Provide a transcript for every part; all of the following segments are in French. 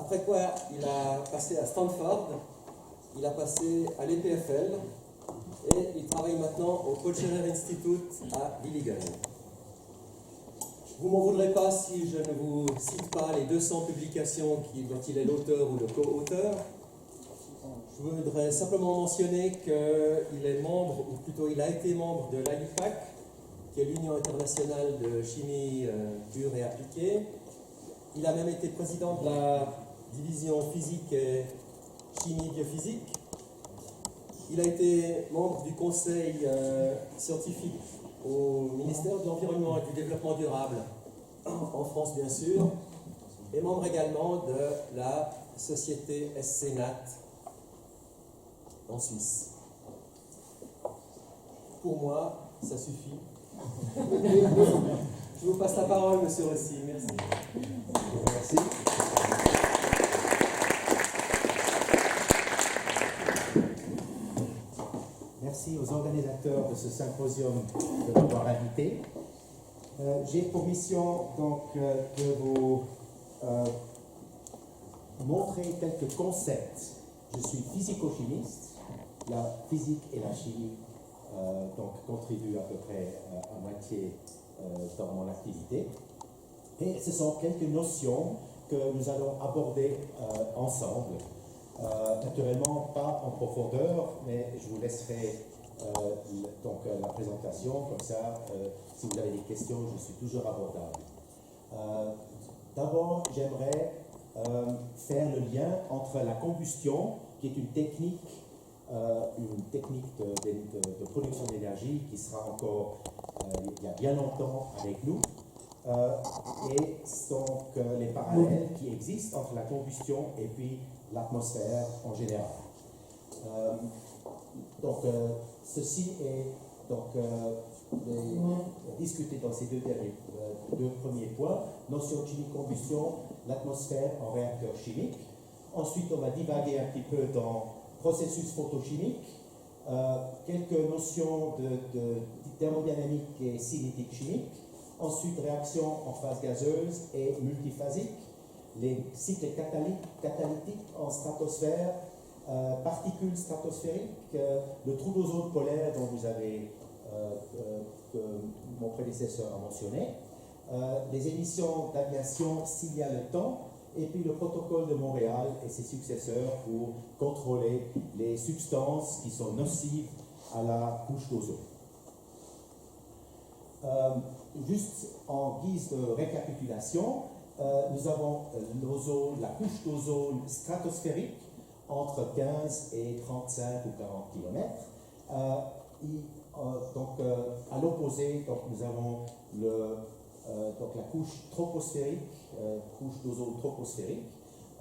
Après quoi, il a passé à Stanford, il a passé à l'EPFL et il travaille maintenant au Kocherer Institute à Willigen. Vous ne m'en voudrez pas si je ne vous cite pas les 200 publications dont il est l'auteur ou le co-auteur. Je voudrais simplement mentionner qu'il est membre, ou plutôt il a été membre de l'AIFAC, qui est l'Union internationale de chimie pure et appliquée. Il a même été président de la division physique et chimie biophysique. Il a été membre du conseil scientifique au ministère de l'Environnement et du Développement durable, en France bien sûr, et membre également de la société SCNAT en Suisse. Pour moi, ça suffit. Je vous passe la parole, monsieur Rossi. Merci. Merci. Merci aux organisateurs de ce symposium de m'avoir invité. J'ai pour mission donc de vous montrer quelques concepts. Je suis physico-chimiste. La physique et la chimie donc contribuent à peu près à moitié dans mon activité. Et ce sont quelques notions que nous allons aborder ensemble. Naturellement, pas en profondeur, mais je vous laisserai donc la présentation, comme ça, si vous avez des questions, je suis toujours abordable. D'abord, j'aimerais faire le lien entre la combustion, qui est une technique de production d'énergie qui sera encore il y a bien longtemps avec nous, et donc les parallèles qui existent entre la combustion et puis l'atmosphère en général. Ceci est donc discuté dans ces deux premiers points. Notion de chimie-combustion, l'atmosphère en réacteur chimique. Ensuite, on va divaguer un petit peu dans processus photochimique, quelques notions de thermodynamique et cinétique chimique. Ensuite, réaction en phase gazeuse et multiphasique, les cycles catalytiques en stratosphère, particules stratosphériques, le trou d'ozone polaire dont vous avez, que mon prédécesseur a mentionné, les émissions d'aviation s'il y a le temps, et puis le protocole de Montréal et ses successeurs pour contrôler les substances qui sont nocives à la couche d'ozone. Juste en guise de récapitulation, nous avons l'ozone, la couche d'ozone stratosphérique entre 15 et 35 ou 40 km. À l'opposé, nous avons la couche troposphérique, couche d'ozone troposphérique,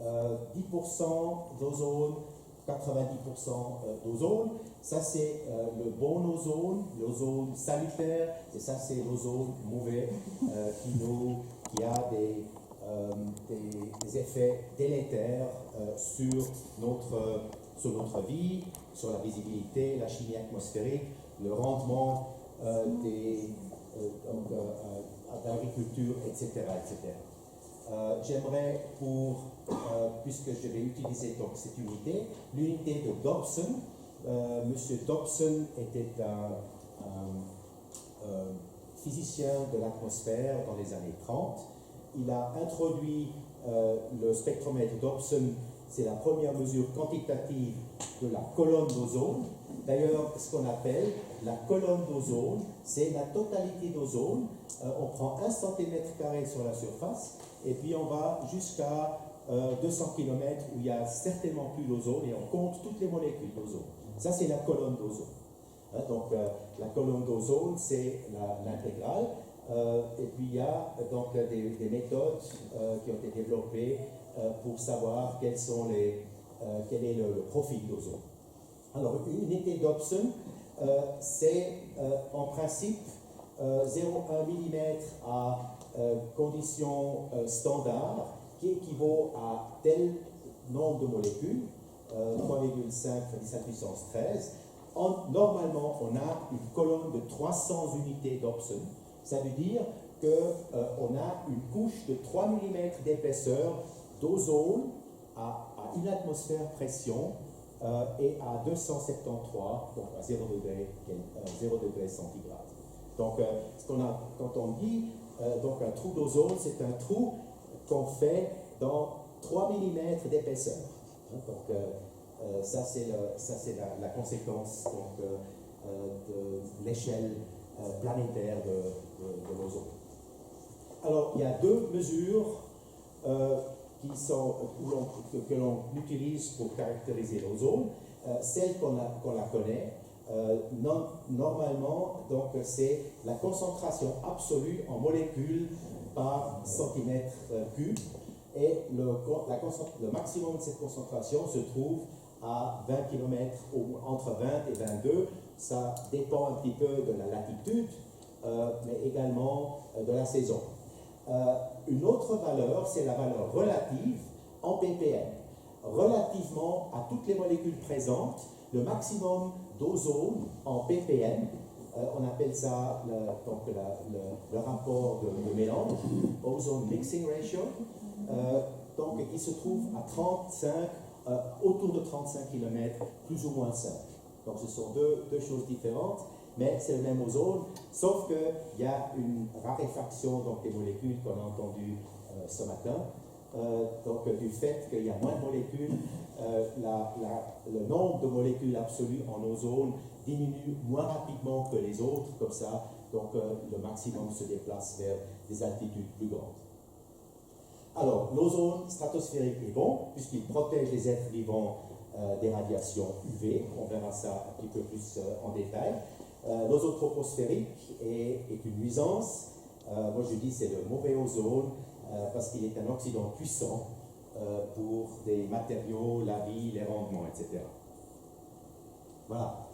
10% d'ozone, 90% d'ozone. Ça, c'est le bon ozone, l'ozone salutaire, et ça, c'est l'ozone mauvais qui a des effets délétères sur notre vie, sur la visibilité, la chimie atmosphérique, le rendement d'agriculture, etc. J'aimerais, puisque je vais utiliser donc cette unité, l'unité de Dobson. Monsieur Dobson était un physicien de l'atmosphère dans les années 30. Il a introduit le spectromètre Dobson. C'est la première mesure quantitative de la colonne d'ozone. D'ailleurs, ce qu'on appelle la colonne d'ozone, c'est la totalité d'ozone. On prend 1 cm² sur la surface, et puis on va jusqu'à 200 km où il n'y a certainement plus d'ozone, et on compte toutes les molécules d'ozone. Ça, c'est la colonne d'ozone. La colonne d'ozone, c'est l'intégrale. Et puis, il y a donc des méthodes qui ont été développées pour savoir quel est le profil d'ozone. Alors, une unité Dobson, c'est en principe 0,1 mm à conditions standard, qui équivaut à tel nombre de molécules, 3,5 10 à puissance 13. Normalement, on a une colonne de 300 unités Dobson. Ça veut dire qu'on a une couche de 3 mm d'épaisseur d'ozone à une atmosphère pression et à 273, donc à 0 degré centigrade. Donc, quand on dit donc un trou d'ozone, c'est un trou qu'on fait dans 3 mm d'épaisseur. Donc, ça c'est la conséquence donc, de l'échelle planétaire de l'ozone. Alors, il y a deux mesures que l'on utilise pour caractériser l'ozone. Celle qu'on la connaît, normalement, donc c'est la concentration absolue en molécules par centimètre cube, et le maximum de cette concentration se trouve à 20 km, entre 20 et 22. Ça dépend un petit peu de la latitude, mais également de la saison. Une autre valeur, c'est la valeur relative en ppm. Relativement à toutes les molécules présentes, le maximum d'ozone en ppm, on appelle ça le rapport de mélange, ozone mixing ratio, donc il se trouve à 35, autour de 35 km, plus ou moins 5. Donc ce sont deux choses différentes, mais c'est le même ozone, sauf qu'il y a une raréfaction donc, des molécules qu'on a entendu ce matin. Donc du fait qu'il y a moins de molécules, le nombre de molécules absolues en ozone diminue moins rapidement que les autres, comme ça, donc le maximum se déplace vers des altitudes plus grandes. Alors, l'ozone stratosphérique est bon, puisqu'il protège les êtres vivants des radiations UV, on verra ça un petit peu plus en détail. L'ozone troposphérique est une nuisance. Moi je dis c'est le mauvais ozone parce qu'il est un oxydant puissant pour des matériaux, la vie, les rendements, etc. Voilà.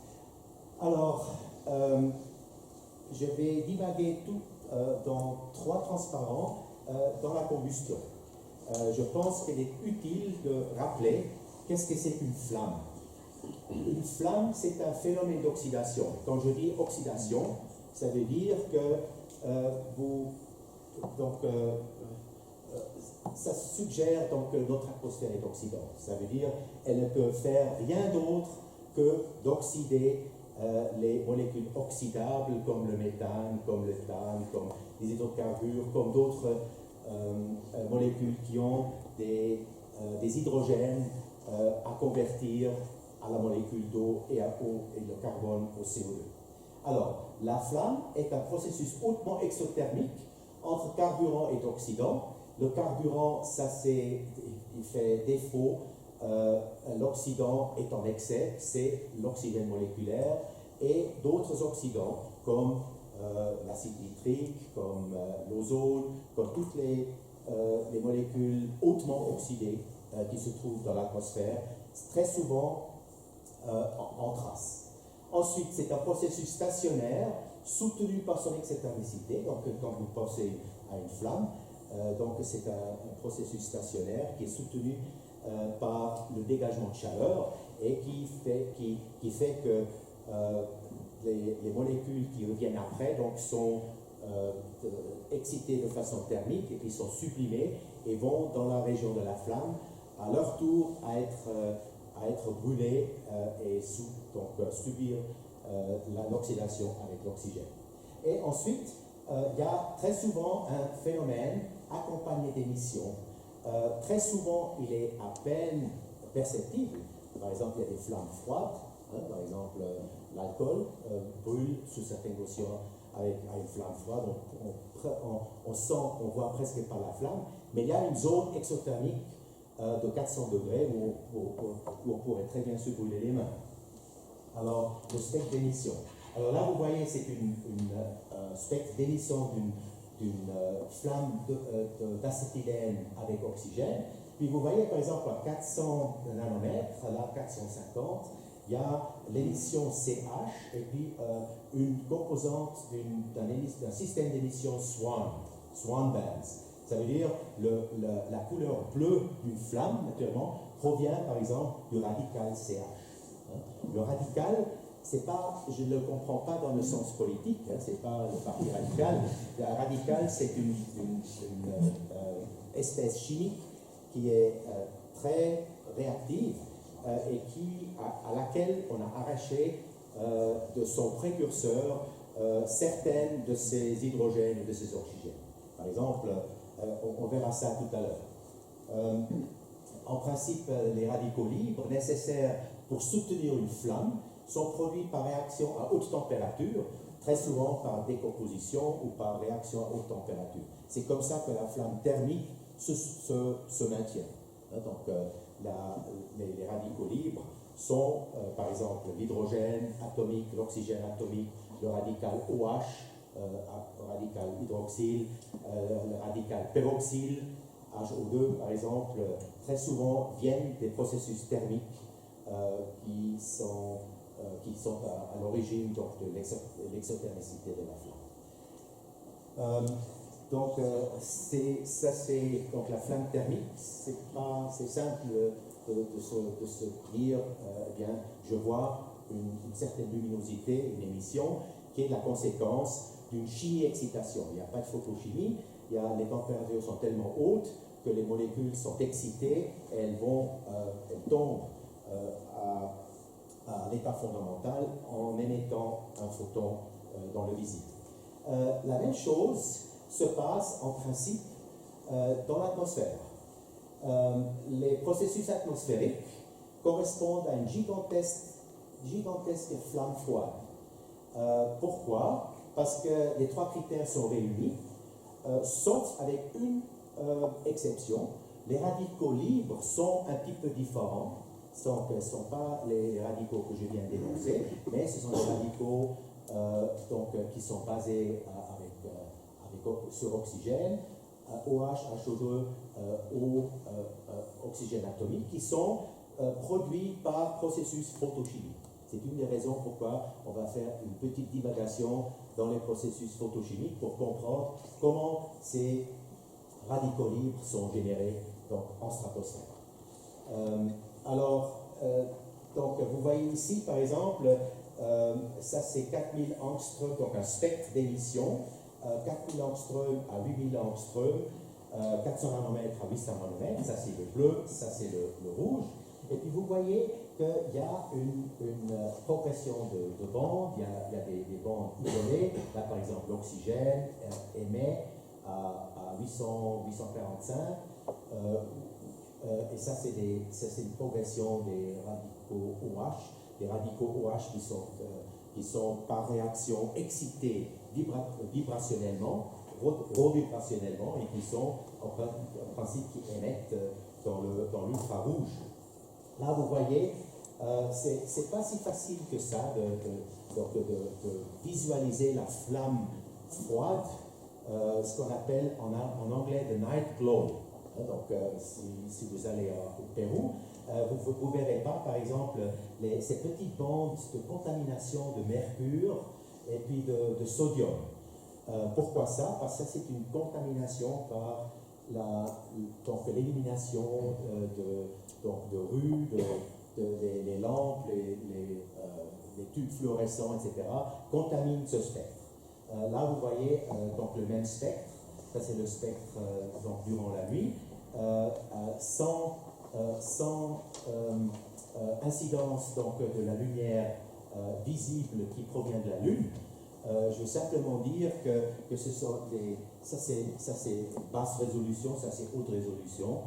Alors, je vais divaguer tout dans 3 transparents dans la combustion. Je pense qu'il est utile de rappeler qu'est-ce que c'est qu'une flamme. Une flamme, c'est un phénomène d'oxydation. Quand je dis oxydation, ça veut dire que ça suggère donc que notre atmosphère est oxydante. Ça veut dire qu'elle ne peut faire rien d'autre que d'oxyder les molécules oxydables comme le méthane, comme le l'éthane, comme les hydrocarbures, comme d'autres molécules qui ont des hydrogènes à convertir à la molécule d'eau et le carbone au CO2. Alors, la flamme est un processus hautement exothermique entre carburant et oxydant. Le carburant, il fait défaut, l'oxydant est en excès, c'est l'oxygène moléculaire, et d'autres oxydants comme l'acide nitrique, comme l'ozone, comme toutes les molécules hautement oxydées qui se trouvent dans l'atmosphère, très souvent en trace. Ensuite, c'est un processus stationnaire soutenu par son exothermicité. Donc, quand vous pensez à une flamme, donc c'est un processus stationnaire qui est soutenu par le dégagement de chaleur et qui fait que les molécules qui reviennent après donc, sont excitées de façon thermique et qui sont sublimées et vont dans la région de la flamme, à leur tour à être brûlées et subir l'oxydation avec l'oxygène. Et ensuite, il y a très souvent un phénomène accompagné d'émissions. Très souvent, il est à peine perceptible. Par exemple, il y a des flammes froides. Par exemple, l'alcool brûle sous certaines conditions avec une flamme froide. On voit presque pas la flamme. Mais il y a une zone exothermique de 400 degrés où on pourrait très bien se brûler les mains. Alors, le spectre d'émission. Alors là, vous voyez, c'est un spectre d'émission d'une flamme d'acétylène avec oxygène. Puis vous voyez, par exemple, à 400 nanomètres, là, 450, il y a l'émission CH et puis une composante d'un système d'émission Swan bands. Ça veut dire la couleur bleue d'une flamme, naturellement, provient par exemple du radical CH. Le radical, c'est pas, je ne le comprends pas dans le sens politique, c'est pas le parti radical. Le radical, c'est une espèce chimique qui est très réactive et à laquelle on a arraché de son précurseur certaines de ces hydrogènes et de ces oxygènes. Par exemple, on verra ça tout à l'heure. En principe, les radicaux libres nécessaires pour soutenir une flamme sont produits par réaction à haute température, très souvent par décomposition ou par réaction à haute température. C'est comme ça que la flamme thermique se maintient. Donc, les radicaux libres sont, par exemple, l'hydrogène atomique, l'oxygène atomique, le radical OH, radical hydroxyle, le radical peroxyle, HO2 par exemple, très souvent viennent des processus thermiques qui sont à l'origine donc, de l'exothermicité de la flamme. Donc donc la flamme thermique, c'est simple de se dire, eh bien, je vois une certaine luminosité, une émission, qui est la conséquence d'une chimie-excitation. Il n'y a pas de photochimie, les températures sont tellement hautes que les molécules sont excitées, elles tombent à l'état fondamental en émettant un photon dans le visible. La même chose se passe en principe dans l'atmosphère. Les processus atmosphériques correspondent à une gigantesque flamme froide. Pourquoi? Parce que les trois critères sont réunis, sauf avec une exception. Les radicaux libres sont un petit peu différents. Ce ne sont pas les radicaux que je viens d'énoncer, mais ce sont des radicaux qui sont basés sur oxygène, OH, HO2, oxygène atomique, qui sont produits par processus photochimiques. C'est une des raisons pourquoi on va faire une petite divagation dans les processus photochimiques pour comprendre comment ces radicaux libres sont générés donc, en stratosphère. Donc vous voyez ici par exemple, ça c'est 4000 angstroms, donc un spectre d'émission, 4000 angstroms à 8000 angstroms, 400 nanomètres à 800 nanomètres, ça c'est le bleu, ça c'est le rouge. Et puis vous voyez qu'il y a une progression de bandes, il y a des bandes isolées. Là par exemple l'oxygène émet à 845, et ça c'est une progression des radicaux OH, des radicaux OH qui sont par réaction excités vibrationnellement, revibrationnellement, et qui sont en principe qui émettent dans l'ultrarouge. Là, vous voyez, c'est pas si facile que ça de visualiser la flamme froide, ce qu'on appelle en anglais the night glow. Donc, si vous allez au Pérou, vous ne verrez pas, par exemple, ces petites bandes de contamination de mercure et puis de sodium. Pourquoi ça? Parce que c'est une contamination par l'élimination de rues, les lampes, les tubes fluorescents, etc., contaminent ce spectre. Là, vous voyez donc le même spectre, ça c'est le spectre donc, durant la nuit, sans incidence donc, de la lumière visible qui provient de la Lune. Je veux simplement dire que ce sont ça c'est basse résolution, ça c'est haute résolution.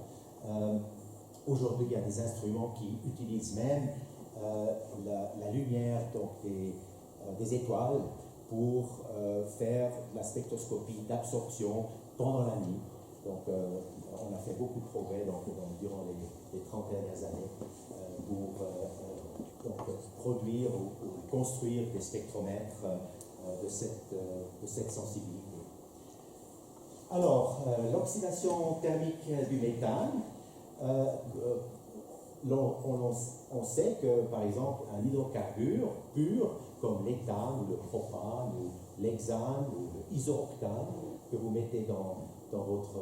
Aujourd'hui, il y a des instruments qui utilisent même la lumière donc des étoiles pour faire la spectroscopie d'absorption pendant la nuit. Donc, on a fait beaucoup de progrès durant les 30 dernières années pour produire ou construire des spectromètres de cette sensibilité. Alors, l'oxydation thermique du méthane, on sait que, par exemple, un hydrocarbure pur, comme l'éthane, ou le propane, ou l'hexane, ou l'isooctane, que vous mettez dans votre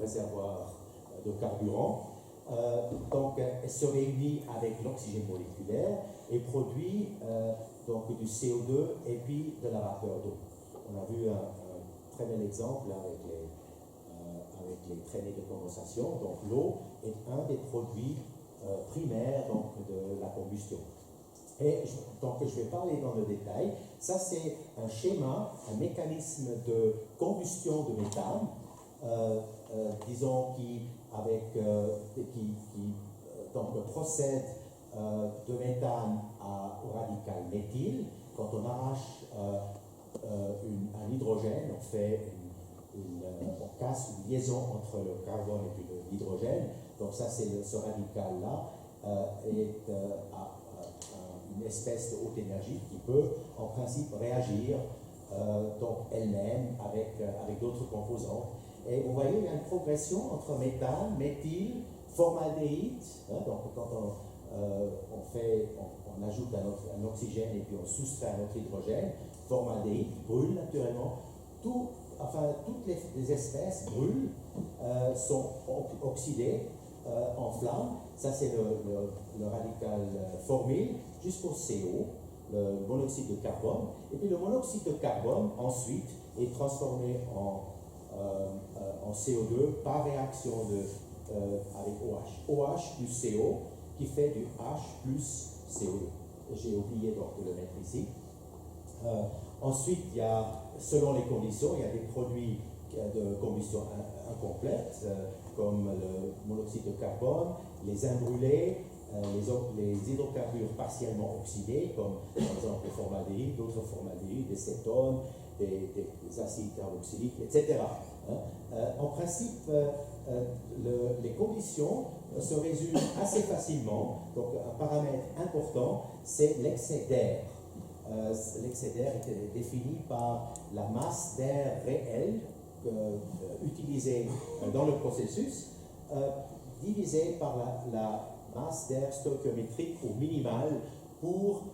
réservoir de carburant, donc, elle se réunit avec l'oxygène moléculaire et produit donc du CO2 et puis de la vapeur d'eau. On a vu un très bel exemple avec avec les traînées de condensation. Donc l'eau est un des produits primaires donc, de la combustion. Et donc je vais parler dans le détail. Ça c'est un schéma, un mécanisme de combustion de méthane, disons donc procède de méthane au radical méthyle. Quand on arrache un hydrogène, on casse une liaison entre le carbone et puis l'hydrogène. Donc ça c'est ce radical-là est une espèce de haute énergie qui peut en principe réagir donc elle-même avec d'autres composants. Et vous voyez, il y a une progression entre méthane, méthyle, formaldéhyde. Donc quand on ajoute un oxygène et puis on soustrait un autre hydrogène, formaldéhyde qui brûle naturellement. Toutes les espèces brûlent, sont oxydées en flamme. Ça c'est le radical formyle jusqu'au CO, le monoxyde de carbone. Et puis le monoxyde de carbone ensuite est transformé en CO2 par réaction avec OH. OH plus CO qui fait du H plus CO2. J'ai oublié donc de le mettre ici. Ensuite, il y a, selon les conditions, il y a des produits de combustion incomplète, comme le monoxyde de carbone, les imbrûlés, les hydrocarbures partiellement oxydés, comme par exemple le formaldéhyde, d'autres formaldéhydes, des cétones, des acides carboxyliques, etc. En principe, les conditions se résument assez facilement. Donc, un paramètre important, c'est l'excès d'air. L'excès d'air est défini par la masse d'air réelle utilisée dans le processus, divisée par la masse d'air stoichiométrique au minimal pour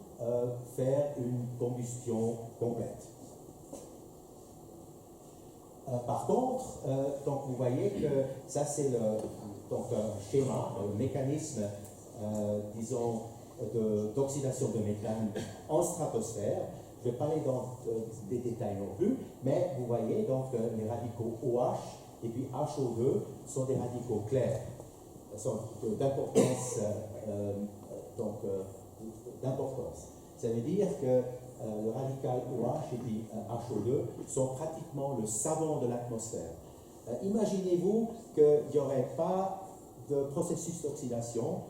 faire une combustion complète. Par contre, donc vous voyez que ça c'est un schéma, un mécanisme, disons, d'oxydation de méthane en stratosphère. Je ne vais pas aller dans des détails non plus, mais vous voyez donc les radicaux OH et puis HO2 sont des radicaux clairs, sont d'importance. Ça veut dire que le radical OH et puis HO2 sont pratiquement le savon de l'atmosphère. Imaginez-vous qu'il n'y aurait pas de processus d'oxydation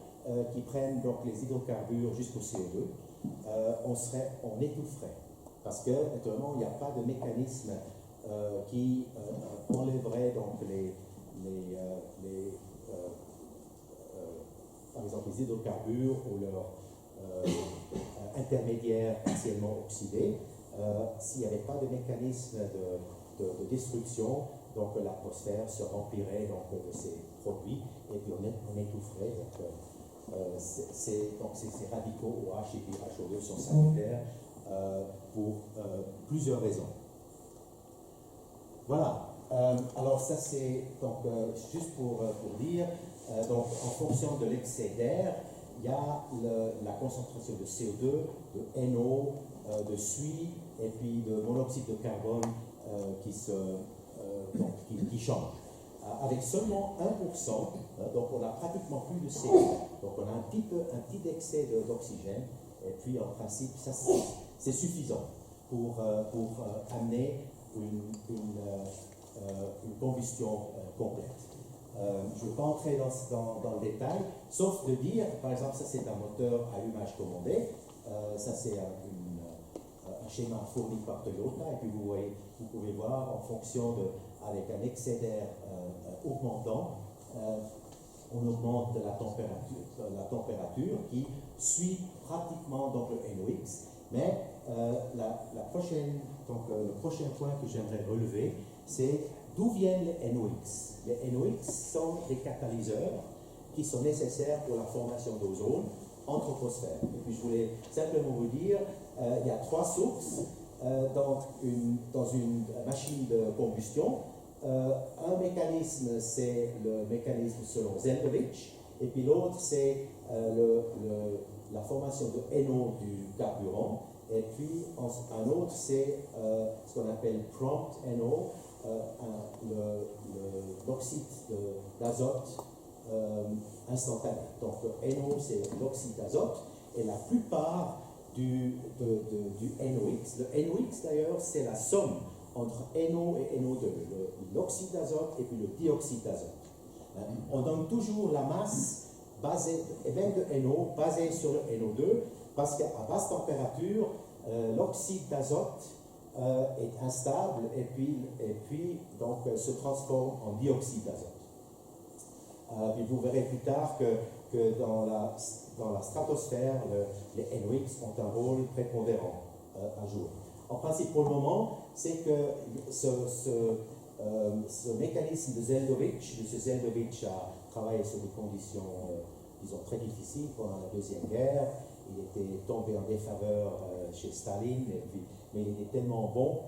qui prennent donc les hydrocarbures jusqu'au CO2, on étoufferait. Parce que, naturellement, il n'y a pas de mécanisme qui enlèverait donc par exemple les hydrocarbures ou leurs intermédiaires partiellement oxydés. S'il n'y avait pas de mécanisme de destruction, donc l'atmosphère se remplirait donc, de ces produits et puis on étoufferait. Ces radicaux OH et puis HO2 sont salutaires pour plusieurs raisons. Voilà. Alors ça c'est donc juste pour dire, donc en fonction de l'excès d'air, il y a la concentration de CO2, de NO, de suie et puis de monoxyde de carbone qui change. Avec seulement 1%, donc on n'a pratiquement plus de CO2. Donc on a un petit excès d'oxygène, et puis en principe, ça c'est suffisant pour amener une combustion complète. Je ne vais pas entrer dans le détail, sauf de dire, par exemple, ça c'est un moteur allumage commandé, ça c'est un schéma fourni par Toyota, et puis vous pouvez voir en fonction avec un excès d'air augmentant, on augmente la température qui suit pratiquement donc le NOx, mais le prochain point que j'aimerais relever, c'est d'où viennent les NOx. Les NOx sont des catalyseurs qui sont nécessaires pour la formation d'ozone en troposphère. Et puis je voulais simplement vous dire, il y a 3 sources dans une machine de combustion. Un mécanisme, c'est le mécanisme selon Zeldovich, et puis l'autre, c'est la formation de NO du carburant. Et puis un autre, c'est ce qu'on appelle prompt NO, l'oxyde d'azote instantané. Donc NO, c'est l'oxyde d'azote, et la plupart du NOx. Le NOx, d'ailleurs, c'est la somme entre NO et NO2, l'oxyde d'azote et puis le dioxyde d'azote. On donne toujours la masse basée, et même de NO, basée sur le NO2, parce qu'à basse température, l'oxyde d'azote est instable et puis donc se transforme en dioxyde d'azote. Puis vous verrez plus tard que dans la stratosphère, les NOx ont un rôle prépondérant à jouer. En principe, pour le moment, c'est que ce mécanisme de Zeldovich, M. Zeldovich a travaillé sur des conditions, disons, très difficiles pendant la Deuxième Guerre. Il était tombé en défaveur chez Staline, mais il était tellement bon,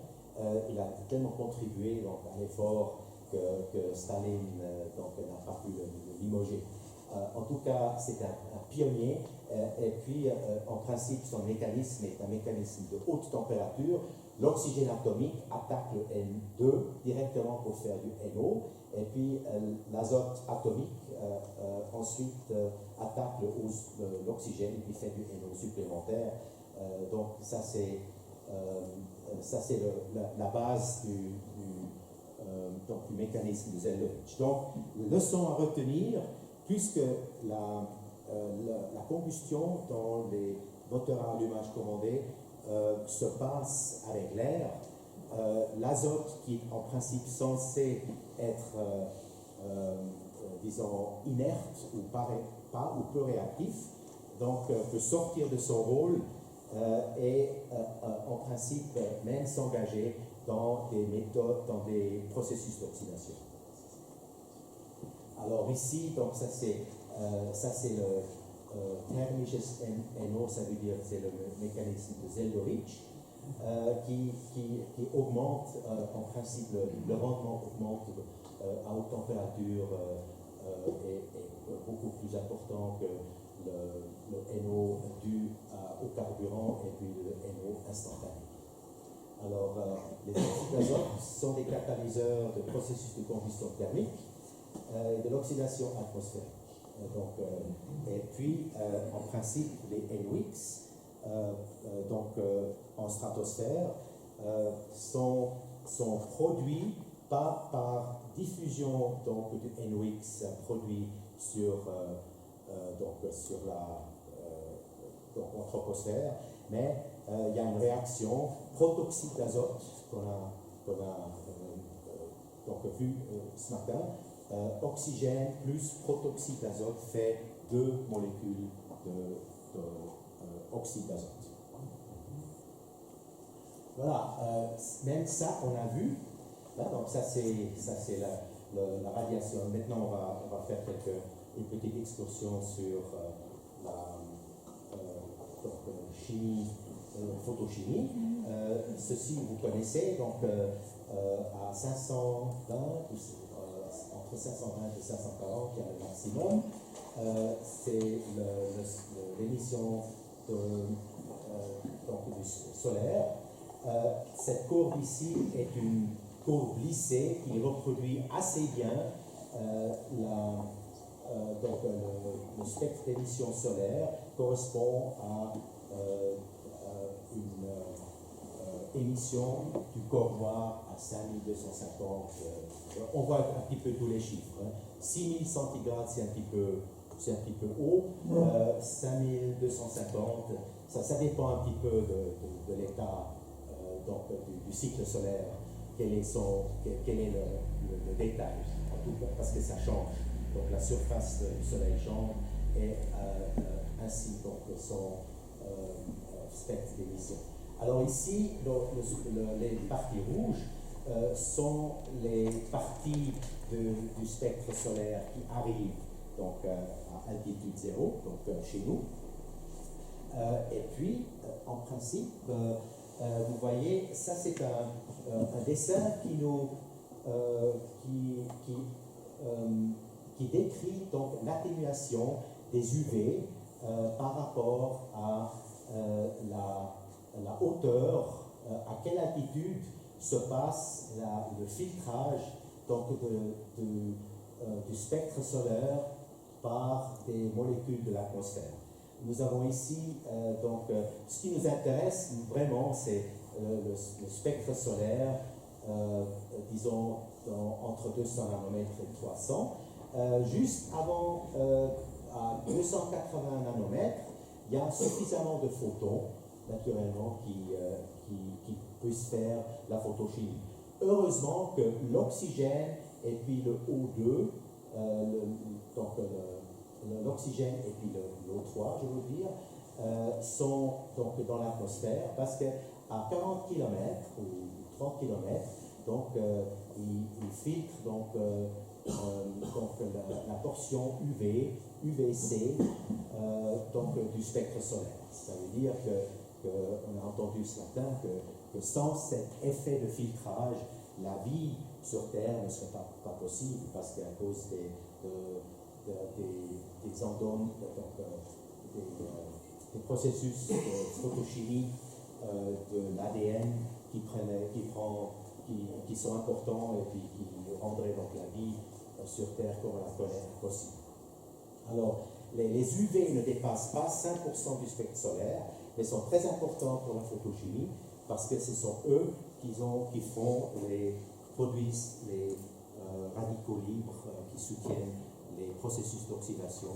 il a tellement contribué donc, à l'effort que Staline n'a pas pu le limoger. En tout cas, c'est un pionnier, et puis en principe, son mécanisme est un mécanisme de haute température. L'oxygène atomique attaque le N2 directement pour faire du NO, et puis l'azote atomique ensuite attaque l'oxygène et puis fait du NO supplémentaire. Donc ça c'est la base du mécanisme de Zeldovich. Donc, leçon à retenir, puisque la combustion dans les moteurs à allumage commandé se passe avec l'air, l'azote qui est en principe censé être, disons, inerte ou pas ou peu réactif, donc peut sortir de son rôle et en principe même s'engager dans des méthodes, dans des processus d'oxydation. Alors ici, donc ça c'est le thermisches NO, ça veut dire c'est le mécanisme de Zeldovich qui augmente en principe, le rendement augmente à haute température est beaucoup plus important que le NO dû au carburant et puis le NO instantané. Alors, les oxydes d'azote sont des catalyseurs de processus de combustion thermique et de l'oxydation atmosphérique. Et puis, en principe, les NOx, en stratosphère, sont produits pas par diffusion du NOx produit sur en troposphère, mais il y a une réaction protoxyde d'azote qu'on a vu ce matin. Oxygène plus protoxyde d'azote fait 2 molécules d'oxyde d'azote. Voilà, même ça on a vu. Là, donc ça c'est la radiation. Maintenant on va faire une petite excursion sur la chimie, photochimie. Ceci vous connaissez, donc à 520, entre 520 et 540, il y a le maximum. C'est l'émission du solaire. Cette courbe ici est une courbe lissée qui reproduit assez bien le spectre d'émission solaire correspond à une émission du corps noir à 5250. On voit un petit peu tous les chiffres. 6000 centigrades, c'est un petit peu haut. 5250, ça dépend un petit peu de l'état du cycle solaire. Quel est le détail, en tout cas, parce que ça change. Donc la surface du soleil change et ainsi donc son spectre d'émission. Alors ici, les parties rouges sont les parties du spectre solaire qui arrivent donc à altitude zéro, donc chez nous. Et puis, en principe, vous voyez, ça c'est un dessin qui décrit donc l'atténuation des UV par rapport à la hauteur, à quelle altitude se passe le filtrage donc du spectre solaire par des molécules de l'atmosphère. Nous avons ici, ce qui nous intéresse vraiment, c'est le spectre solaire, disons, entre 200 nanomètres et 300. Juste avant, à 280 nanomètres, il y a suffisamment de photons, naturellement, qui puissent faire la photochimie. Heureusement que l'oxygène et puis le O2, l'oxygène et puis l'O3, je veux dire, sont donc dans l'atmosphère parce qu'à 40 km ou 30 km, ils filtrent la portion UV, UVC du spectre solaire. Ça veut dire on a entendu ce matin que sans cet effet de filtrage, la vie sur Terre ne serait pas possible parce qu'à cause des endomes, des processus de photochimie de l'ADN qui sont importants et puis qui rendraient donc la vie sur Terre comme on la connaît possible. Alors, les UV ne dépassent pas 5% du spectre solaire, mais sont très importants pour la photochimie parce que ce sont eux qui produisent les radicaux libres qui soutiennent les processus d'oxydation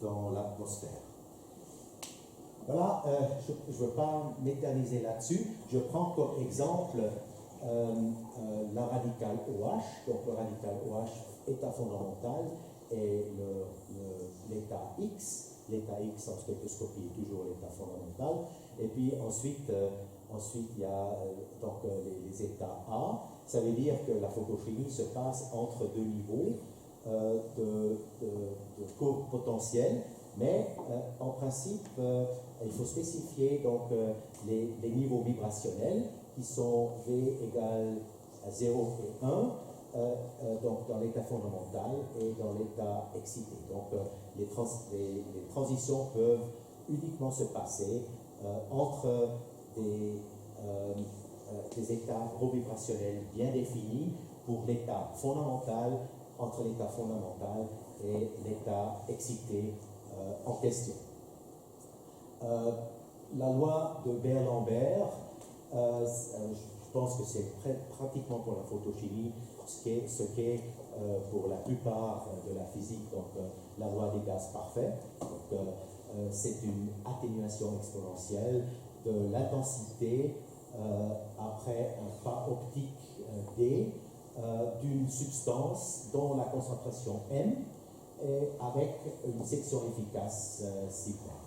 dans l'atmosphère. Voilà, je ne veux pas m'éterniser là-dessus. Je prends comme exemple la radicale OH. Donc le radical OH, état fondamental, et l'état X. L'état X en spectroscopie est toujours l'état fondamental. Et puis ensuite il y a les états A. Ça veut dire que la photochimie se passe entre deux niveaux de courbe potentielle, mais en principe, il faut spécifier les niveaux vibrationnels qui sont V égale à 0 et 1, dans l'état fondamental et dans l'état excité. Donc les transitions peuvent uniquement se passer entre des états vibrationnels bien définis pour l'état fondamental, entre l'état fondamental et l'état excité en question. La loi de Beer-Lambert, je pense que c'est pratiquement pour la photochimie ce qu'est pour la plupart de la physique, la loi des gaz parfaits. C'est une atténuation exponentielle de l'intensité après un pas optique D d'une substance dont la concentration M est avec une section efficace sigma.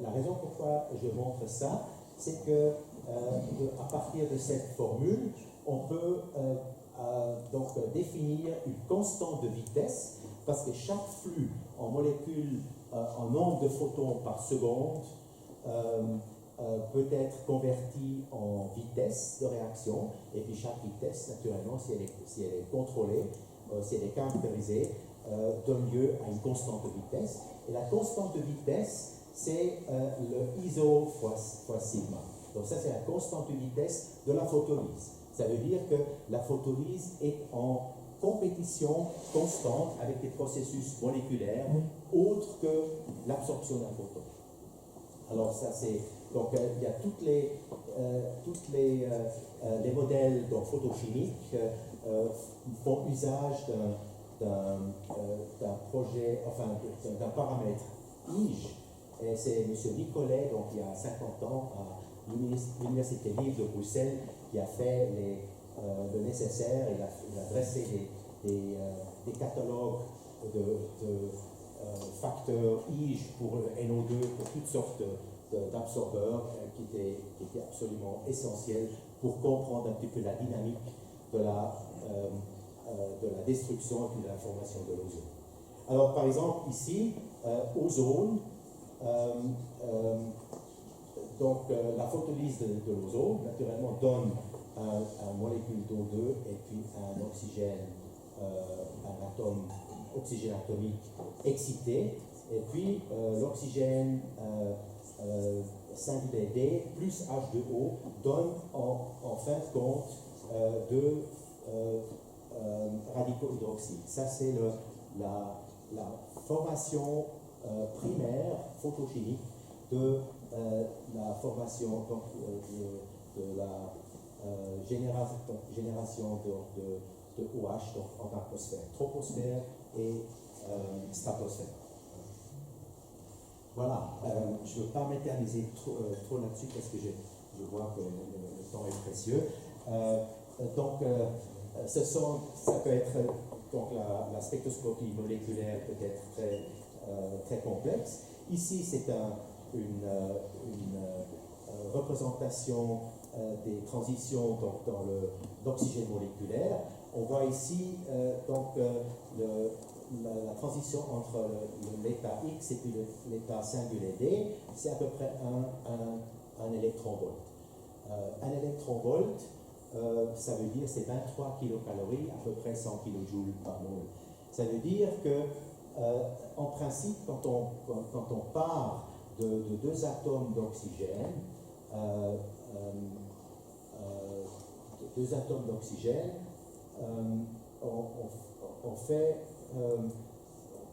La raison pourquoi je montre ça, c'est que à partir de cette formule, on peut définir une constante de vitesse, parce que chaque flux en molécules, en nombre de photons par seconde, peut être converti en vitesse de réaction, et puis chaque vitesse, naturellement, si elle est contrôlée, si elle est caractérisée, donne lieu à une constante de vitesse. Et la constante de vitesse, c'est le ISO fois sigma. Donc ça, c'est la constante de vitesse de la photolyse. Ça veut dire que la photolyse est en compétition constante avec des processus moléculaires autres que l'absorption d'un photon. Alors ça, c'est... Donc il y a toutes les modèles photochimiques font usage d'un projet, enfin d'un paramètre IGE. Et c'est M. Nicolet, donc il y a 50 ans, à l'Université libre de Bruxelles, qui a fait le nécessaire. Il a dressé des catalogues de facteurs IGE pour NO2, pour toutes sortes d'absorbeurs qui étaient absolument essentiels pour comprendre un petit peu la dynamique de la destruction et de la formation de l'ozone. Alors, par exemple, ici, ozone, la photolyse de l'ozone, naturellement, donne un molécule d'O2 et puis un oxygène, un atome, oxygène atomique excité, et puis l'oxygène singulier D plus H2O donne en fin de compte deux radicaux hydroxydes. Ça, c'est la formation primaire photochimique de la formation donc, de la génération de OH donc, en atmosphère, troposphère et stratosphère. Voilà, je ne veux pas m'éterniser trop là-dessus parce que je vois que le temps est précieux. Ça peut être, donc la spectroscopie moléculaire peut être très complexe. Ici, c'est une représentation des transitions donc, dans l'oxygène moléculaire. On voit ici la transition entre l'état X et puis l'état singulier D, c'est à peu près un électronvolt. Un électronvolt, ça veut dire c'est 23 kilocalories, à peu près 100 kilojoules par mole. Ça veut dire que, en principe, quand on part de deux atomes d'oxygène,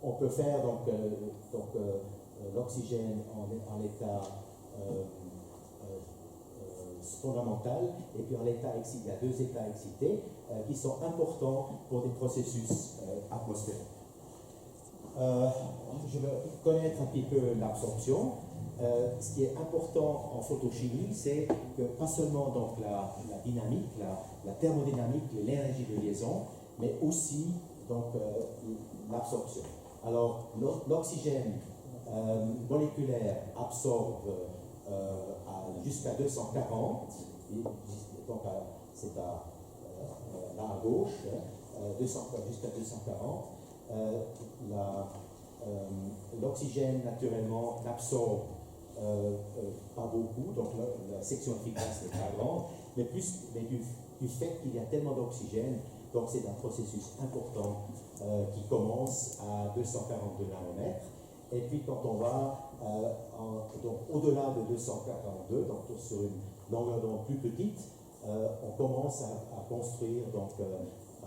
on peut faire l'oxygène en état fondamental et puis en état excité. Il y a deux états excités qui sont importants pour des processus atmosphériques. Je veux connaître un petit peu l'absorption. Ce qui est important en photochimie, c'est que pas seulement donc, la dynamique, la thermodynamique, l'énergie de liaison, mais aussi donc, l'absorption. Alors, l'oxygène moléculaire absorbe jusqu'à 240, donc c'est là à gauche, jusqu'à 240. L'oxygène, naturellement, n'absorbe pas beaucoup, donc la section efficace n'est pas grande, mais du fait qu'il y a tellement d'oxygène, donc c'est un processus important qui commence à 242 nanomètres. Et puis quand on va au-delà de 242, donc sur une longueur d'onde plus petite, on commence à construire, donc à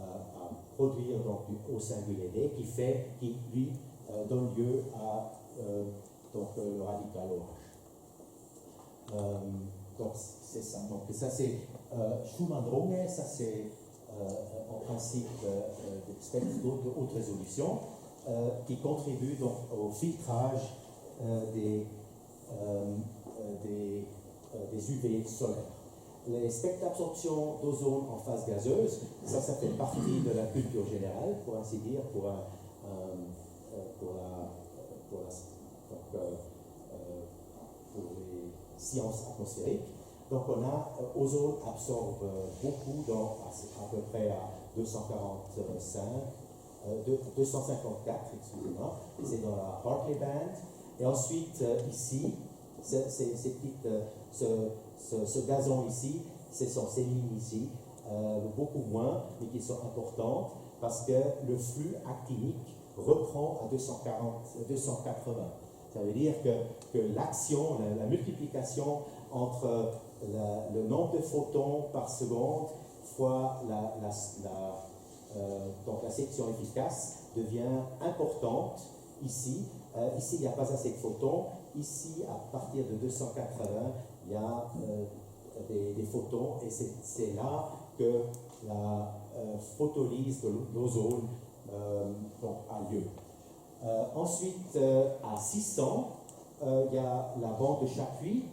produire donc, du haut singulier D qui lui donne lieu à le radical OH. Donc c'est ça. Donc ça c'est Schumann-Runge, ça c'est en principe des spectres de haute résolution qui contribuent donc au filtrage des UV solaires. Les spectres d'absorption d'ozone en phase gazeuse, ça fait partie de la culture générale, pour ainsi dire, pour les sciences atmosphériques. Donc on a ozone absorbe beaucoup, à peu près à 254, excusez-moi, c'est dans la Hartley band. Et ensuite ici, ce gazon ici, ces lignes ici, beaucoup moins, mais qui sont importantes parce que le flux actinique reprend à 280. Ça veut dire que l'action, la multiplication entre le nombre de photons par seconde fois donc la section efficace devient importante ici. Ici, il n'y a pas assez de photons. Ici, à partir de 280, il y a des photons et c'est là que la photolyse de l'ozone a lieu. Ensuite, à 600, il y a la bande de Chapuis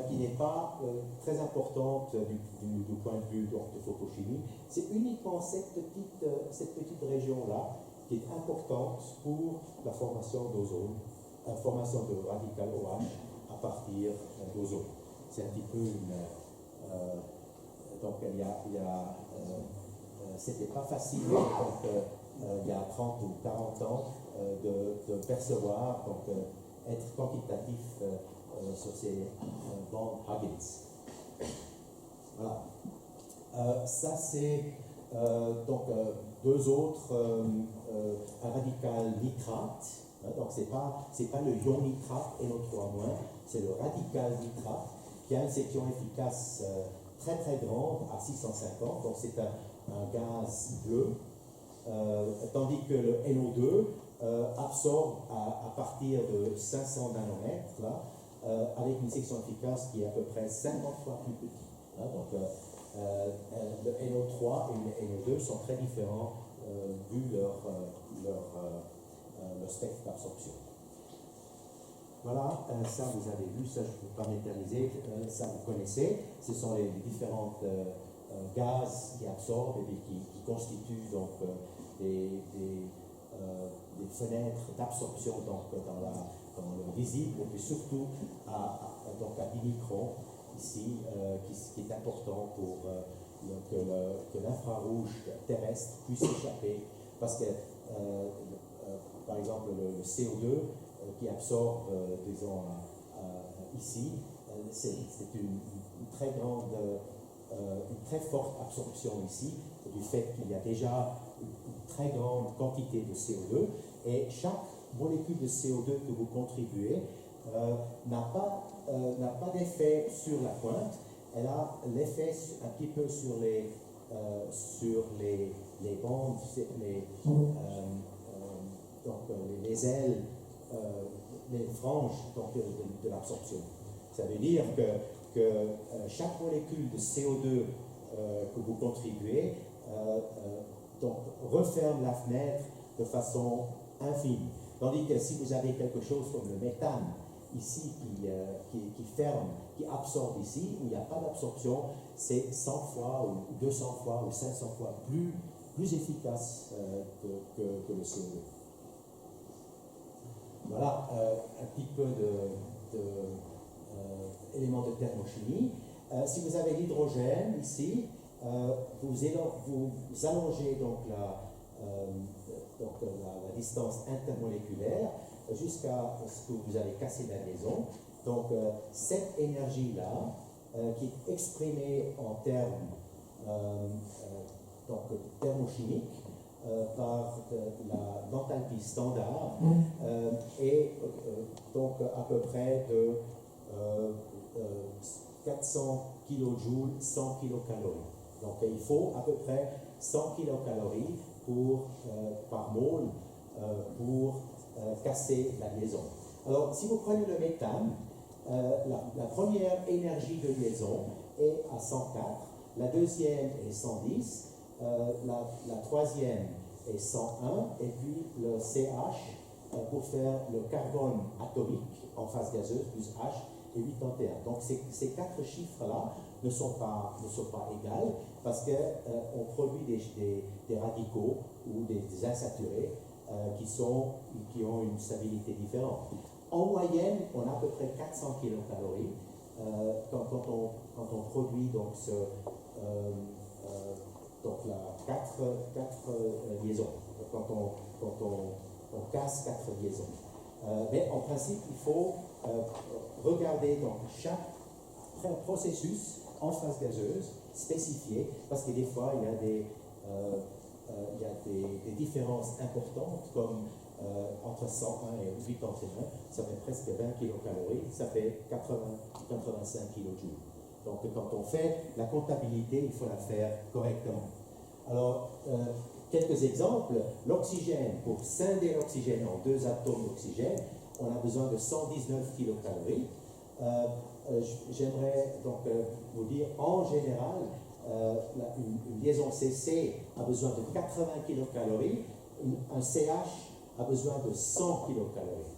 qui n'est pas très importante du point de vue donc, de photochimie. C'est uniquement cette petite région-là qui est importante pour la formation d'ozone, la formation de radical OH à partir d'ozone. C'est un petit peu donc c'était pas facile il y a 30 ou 40 ans de percevoir, donc être quantitatif sur ces bandes Huggins. Voilà. Ça c'est donc deux autres, un radical nitrate Donc c'est pas le ion nitrate NO3-, c'est le radical nitrate qui a une section efficace très très grande à 650, donc c'est un gaz bleu, tandis que le NO2 absorbe à partir de 500 nanomètres, là, avec une section efficace qui est à peu près 50 fois plus petite. Donc le NO3 et le NO2 sont très différents vu leur spectre d'absorption. Voilà, ça vous avez vu, ça je ne peux pas m'éterniser, ça vous connaissez. Ce sont les différents gaz qui absorbent et qui constituent donc des fenêtres d'absorption dans le visible, mais surtout donc à 10 microns ici, qui est important pour que l'infrarouge terrestre puisse échapper, parce que par exemple le CO2 qui absorbe, disons, ici, c'est une très grande, une très forte absorption ici, du fait qu'il y a déjà une très grande quantité de CO2, et chaque molécule de CO2 que vous contribuez n'a pas d'effet sur la pointe, elle a l'effet un petit peu sur les bandes, les ailes, les franges donc, de l'absorption. Ça veut dire que chaque molécule de CO2 que vous contribuez donc, referme la fenêtre de façon infime. Tandis que si vous avez quelque chose comme le méthane, ici, qui ferme, qui absorbe ici, où il n'y a pas d'absorption, c'est 100 fois ou 200 fois ou 500 fois plus efficace que le CO2. Voilà un petit peu d'éléments de thermochimie. Si vous avez l'hydrogène ici, vous allongez donc la distance intermoléculaire jusqu'à ce que vous avez cassé la liaison. Donc cette énergie-là, qui est exprimée en termes thermochimiques, par l'enthalpie standard est donc à peu près de 400 kJ, 100 kilocalories. Donc il faut à peu près 100 kilocalories par mole pour casser la liaison. Alors si vous prenez le méthane, la première énergie de liaison est à 104, la deuxième est 110, la troisième est 101, et puis le CH pour faire le carbone atomique en phase gazeuse plus H est 81. Donc ces quatre chiffres-là ne sont pas égales parce qu'on produit des radicaux ou des insaturés qui ont une stabilité différente. En moyenne, on a à peu près 400 kilocalories quand on produit donc donc quatre liaisons, quand on casse 4 liaisons. Mais en principe, il faut regarder donc chaque processus en phase gazeuse spécifié, parce que des fois, il y a des différences importantes, comme entre 101 et 81, ça fait presque 20 kilocalories, ça fait 85 kilojoules. Donc quand on fait la comptabilité, il faut la faire correctement. Alors, quelques exemples. L'oxygène, pour scinder l'oxygène en 2 atomes d'oxygène, on a besoin de 119 kilocalories. J'aimerais donc vous dire, en général, une liaison CC a besoin de 80 kilocalories, un CH a besoin de 100 kilocalories.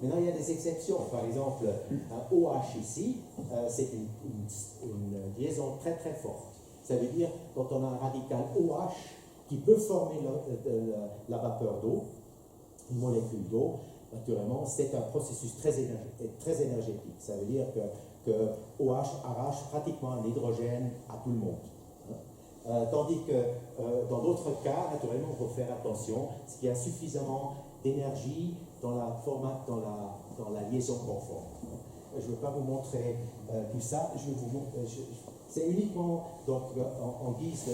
Maintenant, il y a des exceptions. Par exemple, un OH ici, c'est une liaison très très forte. Ça veut dire, quand on a un radical OH qui peut former la vapeur d'eau, une molécule d'eau, naturellement, c'est un processus très énergétique. Ça veut dire que OH arrache pratiquement l'hydrogène à tout le monde. Tandis que dans d'autres cas, naturellement, il faut faire attention, parce qu'il y a suffisamment d'énergie dans la liaison conforme. Je ne veux pas vous montrer tout ça, c'est uniquement donc, en guise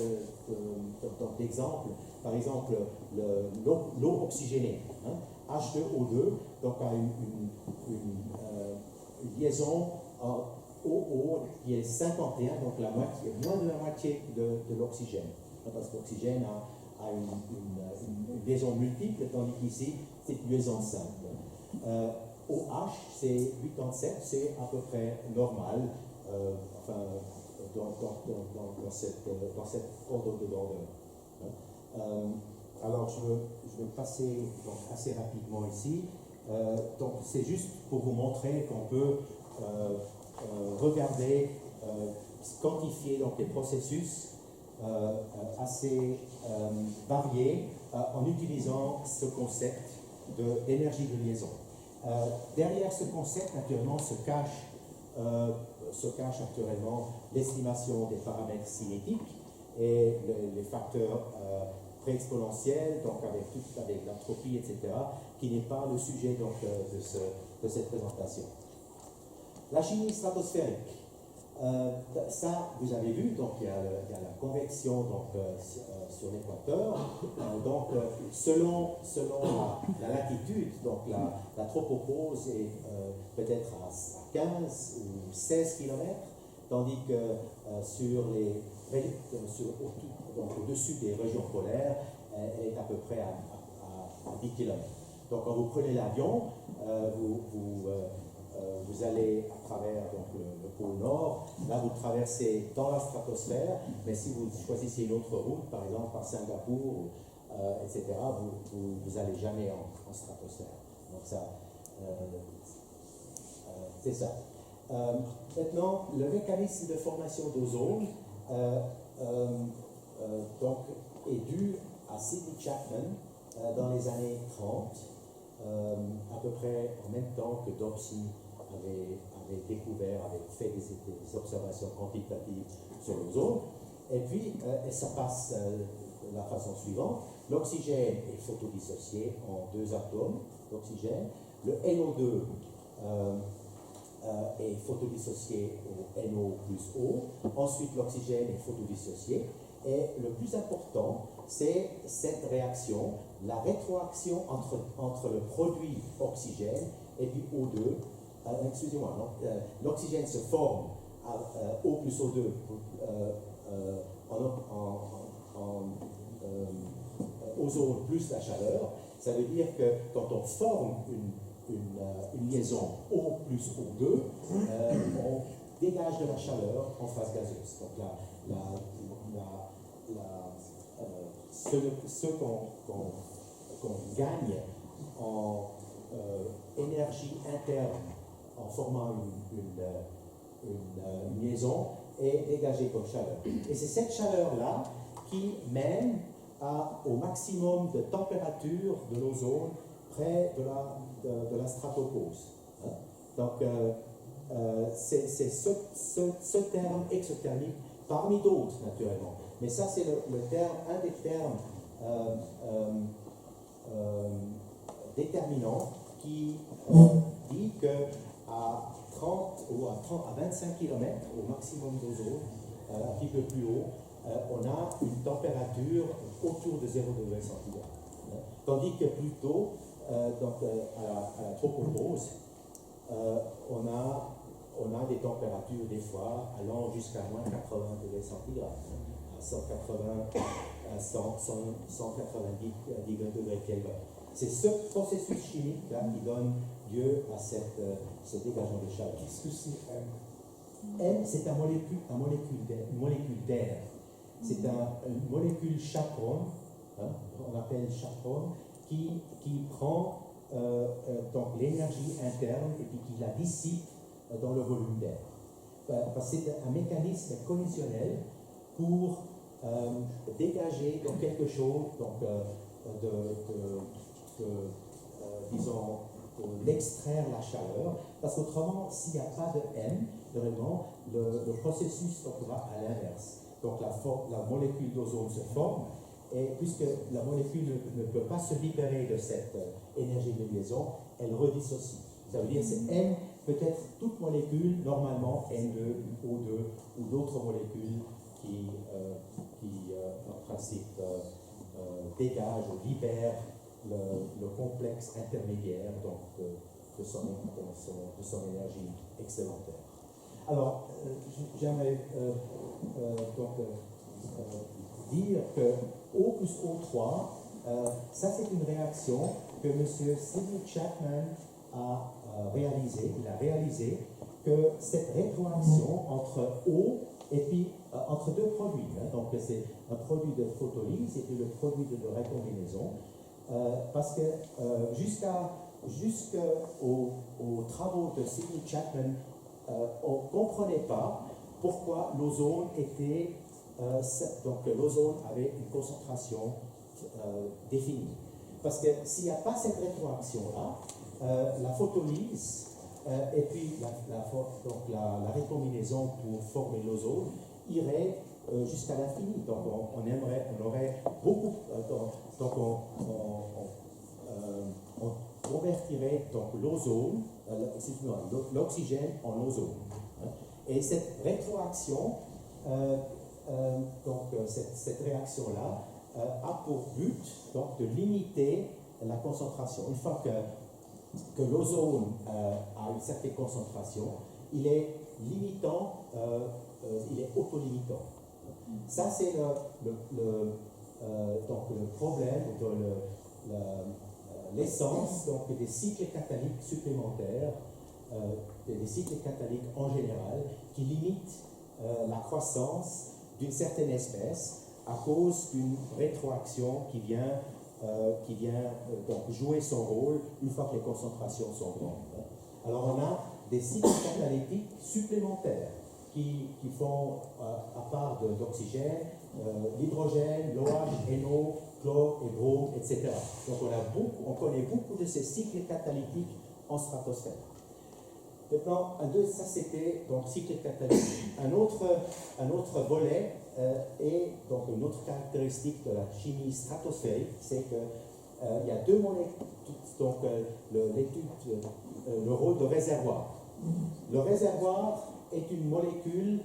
d'exemple, par exemple, l'eau oxygénée. H2O2, donc a une liaison en OO qui est 51, donc la moitié, moins de la moitié de l'oxygène. Parce que l'oxygène a une liaison multiple, tandis qu'ici, c'est une liaison simple. OH, c'est 87, c'est à peu près normal, enfin, dans cet ordre de grandeur. Alors, je vais passer donc, assez rapidement ici. Donc, c'est juste pour vous montrer qu'on peut regarder, quantifier donc, des processus assez variés en utilisant ce concept d'énergie de liaison. Derrière ce concept, naturellement, se cache naturellement l'estimation des paramètres cinétiques et les facteurs préexponentiels, donc avec l'entropie, etc., qui n'est pas le sujet donc, de cette présentation. La chimie stratosphérique. Ça, vous avez vu, donc il y a la convection donc, sur l'équateur. Donc, selon la latitude, donc la tropopause est peut-être à 15 ou 16 km, tandis que au-dessus des régions polaires, elle est à peu près à 10 km. Donc, quand vous prenez l'avion, vous allez à travers donc, le pôle Nord, là vous traversez dans la stratosphère, mais si vous choisissez une autre route, par exemple par Singapour, etc., vous n'allez jamais en stratosphère. Donc ça, c'est ça. Maintenant, le mécanisme de formation d'ozone donc, est dû à Sidney Chapman dans les années 30, à peu près en même temps que Dobson avait découvert, avait fait des observations quantitatives sur l'ozone. Et puis, ça passe de la façon suivante. L'oxygène est photodissocié en deux atomes d'oxygène. Le NO2 est photodissocié au NO plus O. Ensuite, l'oxygène est photodissocié. Et le plus important, c'est cette réaction, la rétroaction entre le produit oxygène et puis O2. Excusez-moi, l'oxygène se forme à O plus O2 en ozone plus la chaleur. Ça veut dire que quand on forme une liaison O plus O2, on dégage de la chaleur en phase gazeuse. Donc ce qu'on gagne en énergie interne en formant une liaison est dégagée comme chaleur. Et c'est cette chaleur-là qui mène au maximum de température de l'ozone près de la stratopause. Donc, c'est ce terme exothermique, parmi d'autres naturellement. Mais ça, c'est un des termes déterminants qui dit qu'à 30 ou à 25 km au maximum d'ozone, un petit peu plus haut, on a une température autour de 0 degré centigrade. Tandis que plus tôt, donc, à la tropopause, on a des températures des fois allant jusqu'à moins 80 degrés centigrades, à 180, à 190 degrés Kelvin. C'est ce processus chimique-là qui donne lieu à ce dégagement de chaleur. Qu'est-ce que c'est M? M, c'est une molécule d'air. C'est une molécule chaperone, on appelle chaperone, qui prend donc l'énergie interne et puis qui la dissipe dans le volume d'air. Parce que c'est un mécanisme collisionnel pour dégager donc, quelque chose donc, disons, d'extraire la chaleur, parce qu'autrement, s'il n'y a pas de M, vraiment, le processus va à l'inverse. Donc la molécule d'ozone se forme, et puisque la molécule ne peut pas se libérer de cette énergie de liaison, elle redissocie. Ça veut dire que c'est M, peut-être toute molécule, normalement N2, O2 ou d'autres molécules qui en principe, dégagent ou libèrent le complexe intermédiaire donc, de son énergie excédentaire. Alors, j'aimerais dire que O plus O3, ça c'est une réaction que M. Sidney Chapman a réalisée. Il a réalisé que cette rétroaction entre O et puis entre deux produits, hein, donc c'est un produit de photolyse et puis le produit de recombinaison, parce que jusqu'aux travaux de Sidney Chapman, on ne comprenait pas pourquoi l'ozone était, donc l'ozone avait une concentration définie. Parce que s'il n'y a pas cette rétroaction-là, la photolyse et puis la recombinaison pour former l'ozone irait jusqu'à l'infini. Donc on aurait beaucoup, on convertirait donc l'ozone, l'oxygène en ozone. Et cette rétroaction, cette réaction-là a pour but donc, de limiter la concentration. Une fois que l'ozone a une certaine concentration, il est limitant, il est autolimitant. Ça, c'est le problème de l'essence des cycles catalytiques supplémentaires, des cycles catalytiques en général, qui limitent la croissance d'une certaine espèce à cause d'une rétroaction qui vient donc jouer son rôle une fois que les concentrations sont grandes. Alors on a des cycles catalytiques supplémentaires qui font, à part d'oxygène, l'hydrogène, l'OH, NO, chlore et brome, etc. Donc on connaît beaucoup de ces cycles catalytiques en stratosphère. Maintenant, ça c'était donc cycle catalytique. Un autre volet et donc une autre caractéristique de la chimie stratosphérique, c'est qu'il y a deux molécules, donc le rôle de réservoir. Le réservoir est une molécule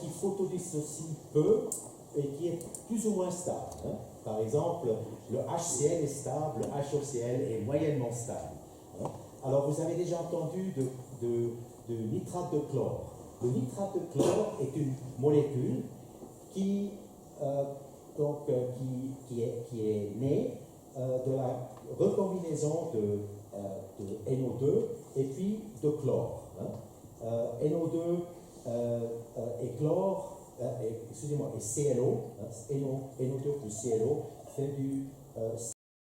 qui photodissocie peu et qui est plus ou moins stable. Hein. Par exemple, le HCl est stable, le HOCl est moyennement stable. Hein. Alors, vous avez déjà entendu de nitrate de chlore. Le nitrate de chlore est une molécule qui est née de la recombinaison de NO2 et puis de chlore. Hein. NO2 et chlore, et CLO, hein, NO2 plus CLO fait du